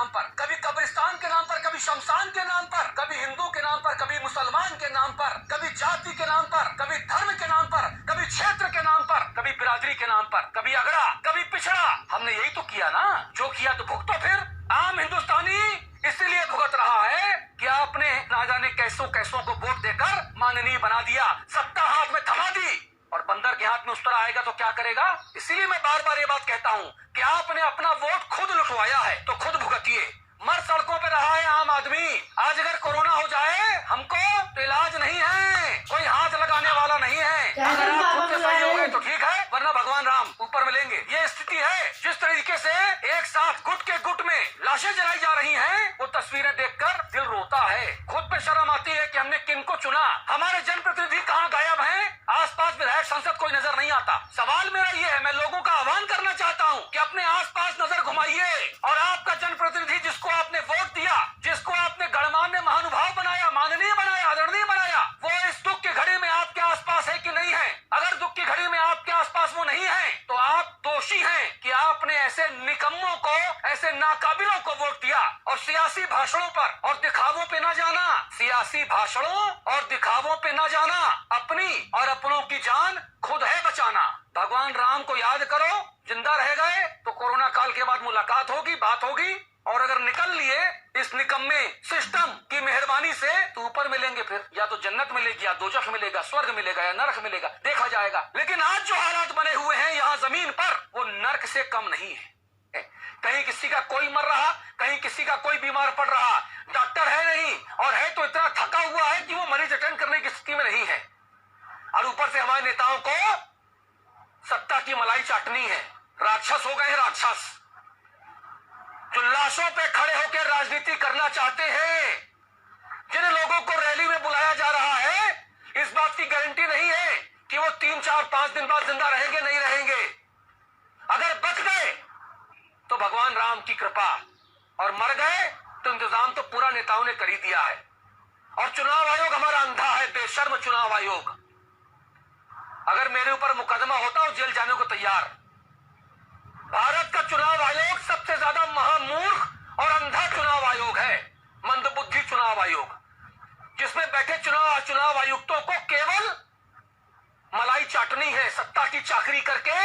नाम पर, कभी कब्रिस्तान के नाम पर, कभी शमशान के नाम पर, कभी हिंदू के नाम पर, कभी मुसलमान के नाम पर, कभी जाति के नाम पर, कभी धर्म के नाम पर, कभी क्षेत्र के नाम पर, कभी बिरादरी के नाम पर, कभी अगड़ा, कभी पिछड़ा। हमने यही तो किया ना, जो किया तो भुगतो फिर। आम हिंदुस्तानी इसलिए भुगत रहा है कि आपने ना जाने कैसों कैसों को वोट देकर माननीय बना दिया, सत्ता हाथ में थमा दी, और बंदर के हाथ में उस तरह आएगा तो क्या करेगा। इसीलिए मैं बार बार ये बात कहता हूँ कि आपने अपना वोट खुद लुटवाया है तो खुद भुगतिए। मर सड़कों पे रहा है आम आदमी। आज अगर कोरोना हो जाए हमको तो इलाज नहीं है, कोई हाथ लगाने वाला नहीं है। अगर आप खुद से सही हो गए तो ठीक है, वरना भगवान राम ऊपर मिलेंगे। ये स्थिति है। जिस तरीके से एक साथ गुट के गुट में लाशें जलाई जा रही हैं, वो तस्वीरें देखकर दिल रोता है। खुद पे शर्म आती है कि हमने किनको चुना। हमारे जनप्रतिनिधि कहाँ गायब हैं? आसपास विधायक संसद कोई नजर नहीं आता। सवाल मेरा ये है, मैं लोगों का आह्वान करना चाहता हूँ कि अपने आसपास नजर घुमाइए और आपका जनप्रतिनिधि जिसको आपने वोट दिया, जिसको आपने गणमान्य महानुभाव बनाया, माननीय बनाया, आदरणीय बनाया, वो इस दुख की घड़ी में आपके आसपास है कि नहीं है? अगर दुख की घड़ी में आपके आसपास वो नहीं है तो आप दोषी हैं कि आपने ऐसे निकम्मों को, ऐसे नाकाबिलों को वोट दिया। और सियासी भाषणों पर और दिखावों पे ना जाना, सियासी भाषणों और दिखावों पे ना जाना। अपनी और अपनों की जान खुद है बचाना। भगवान राम को याद करो। जिंदा रह गए तो कोरोना काल के बाद मुलाकात होगी, बात होगी, और अगर निकल लिए इस निकम्मे सिस्टम की मेहरबानी से तो ऊपर मिलेंगे। फिर या तो जन्नत मिलेगी, या दोजख मिलेगा, स्वर्ग मिलेगा, या नरक मिलेगा, देखा जाएगा। लेकिन आज जो हालात बने हुए हैं यहाँ जमीन पर, वो नरक से कम नहीं है। कहीं किसी का कोई मर रहा, कहीं किसी का कोई बीमार पड़ रहा, डॉक्टर है नहीं, और है तो इतना थका हुआ है कि वो मरीज अटेंड करने की स्थिति में नहीं है। और ऊपर से हमारे नेताओं को सत्ता की मलाई चाटनी है। राक्षस हो गए हैं, राक्षस जो लाशों पे खड़े होकर राजनीति करना चाहते हैं। जिन लोगों को रैली में बुलाया जा रहा है, इस बात की गारंटी नहीं है कि वो 3, 4, 5 दिन बाद जिंदा रहेंगे, नहीं रहेंगे। अगर बच गए तो भगवान राम की कृपा, और मर गए तो इंतजाम तो पूरा नेताओं ने कर ही दिया है। और चुनाव आयोग हमारा अंधा है, बेशर्म चुनाव आयोग। अगर मेरे ऊपर मुकदमा होता और जेल जाने को तैयार। भारत का चुनाव आयोग सबसे ज्यादा महामूर्ख और अंधा चुनाव आयोग है, मंदबुद्धि चुनाव आयोग, जिसमें बैठे चुनाव आयुक्तों को केवल मलाई चाटनी है, सत्ता की चाकरी करके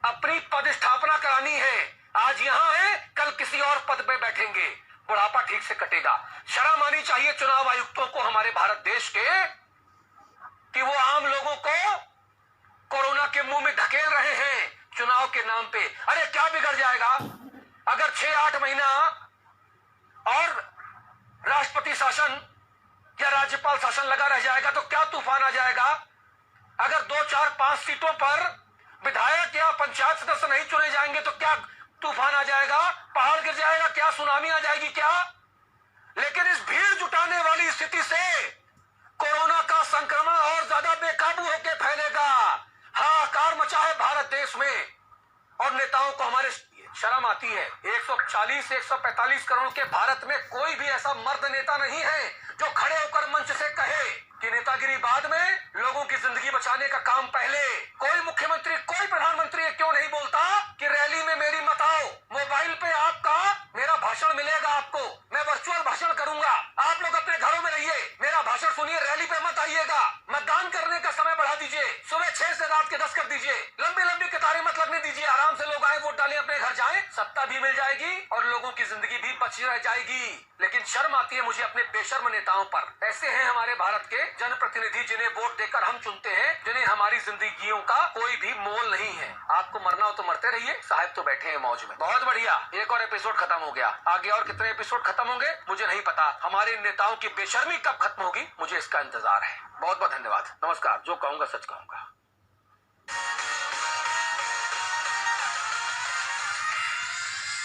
अपनी पद स्थापना करानी है। आज यहां है, कल किसी और पद पे बैठेंगे, बुढ़ापा ठीक से कटेगा। शर्म आनी चाहिए चुनाव आयुक्तों को हमारे भारत देश के कि वो आम लोगों को कोरोना के मुंह में ढकेल रहे हैं चुनाव के नाम पे। अरे क्या बिगड़ जाएगा अगर 6-8 महीना और राष्ट्रपति शासन या राज्यपाल शासन लगा रह जाएगा तो क्या तूफान आ जाएगा। अगर 2, 4, 5 सीटों पर विधायक या पंचायत सदस्य नहीं चुने जाएंगे तो क्या तूफान आ जाएगा, पहाड़ गिर जाएगा, क्या सुनामी आ जाएगी क्या। लेकिन इस भीड़ जुटाने वाली स्थिति से कोरोना का संक्रमण और ज्यादा बेकाबू होकर फैलेगा। हाहाकार मचा है भारत देश में, और नेताओं को हमारे शर्म आती है। 140-145 करोड़ के भारत में कोई भी ऐसा मर्द नेता नहीं है जो खड़े होकर मंच से कहे कि नेतागिरी बाद में, लोगों की जिंदगी बचाने का काम पहले। कोई मुख्यमंत्री, कोई प्रधानमंत्री क्यों नहीं बोलता कि रैली में मेरी मत आओ, मोबाइल पे आपका मेरा भाषण मिलेगा आपको, मैं वर्चुअल भाषण करूंगा, आप लोग अपने घरों में रहिए, मेरा भाषण सुनिए, रैली पे मत आइएगा। मतदान करने का समय बढ़ा दीजिए, सुबह 6 से रात के 10 कर दीजिए, लंबी लंबी कतारें मत लगने दीजिए, आराम से लोग आए, वोट डालें, अपने घर जाएं, सत्ता भी मिल जाएगी और लोगों की जिंदगी भी बची रह जाएगी। लेकिन शर्म आती है मुझे अपने बेशर्म नेताओं पर। ऐसे हैं हमारे भारत के जनप्रतिनिधि जिन्हें वोट देकर हम चुनते हैं, जिन्हें हमारी जिंदगियों का कोई भी मोल नहीं है। आपको मरना हो तो मरते रहिए, साहब तो बैठे हैं मौज में। बहुत बढ़िया, एक और एपिसोड खत्म हो गया। आगे और कितने एपिसोड खत्म होंगे मुझे नहीं पता। हमारे नेताओं की बेशर्मी कब खत्म होगी मुझे इसका इंतजार है। बहुत बहुत धन्यवाद, नमस्कार। जो कहूंगा सच कहूंगा।